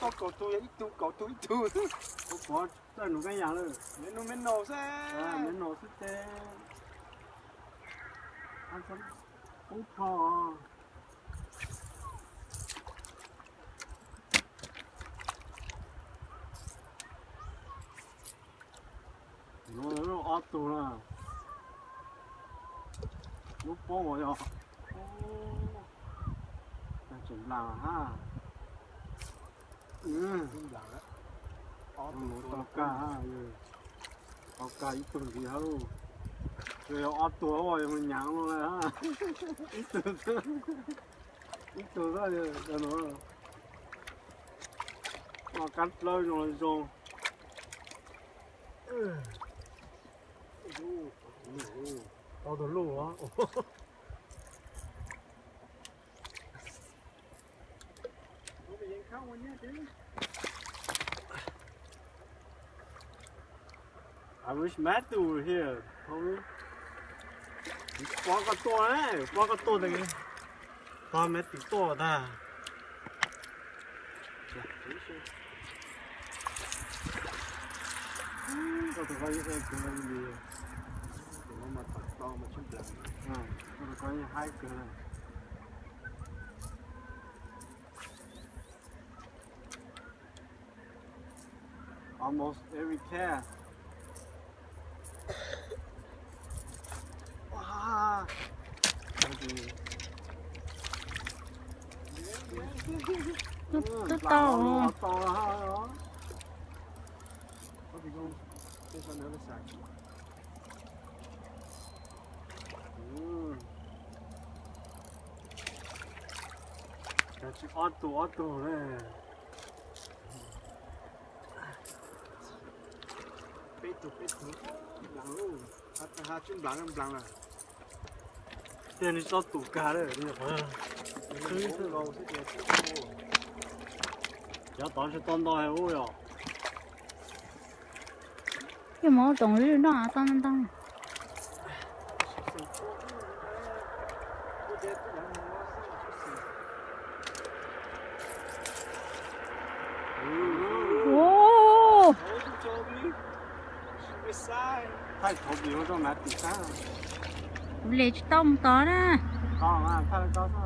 có cầu tôi ít tu cầu tôi ít tu có đây nó cái nhà nữa mình nổ xe mình nổ xe ăn xong cũng thò nó auto là lúc bố rồi à chuẩn là ha đúng là đó tao cá ha tao cá ít tuần gì hả luôn rồi auto rồi mình nhang luôn ha ít tuần đó rồi nó cắt lơi rồi rồi tao đồ lù á I wish Matthew were here, homie. Quá có to đấy, quá có to đấy. To mấy tí to ta. Có thể có những cái gì nó mà thật to mà chút lắm. Có thể có những hai cái này. Almost every calf. Wow. Nó to Nó to ha đó. Có thể không? Cái con nữa nó sạch. Cái chiếc auto này. Peito blanco ha chân blanc là Tên này cho tủ cá đấy đi rồi thứ đâu sẽ đẹp giờ tao sẽ tao hay ôi à cái mỏ trồng rêu nó à tao tao ô thay thổ biểu cho mẹ tỉ cá lệ tông to đó to mà thay cho sao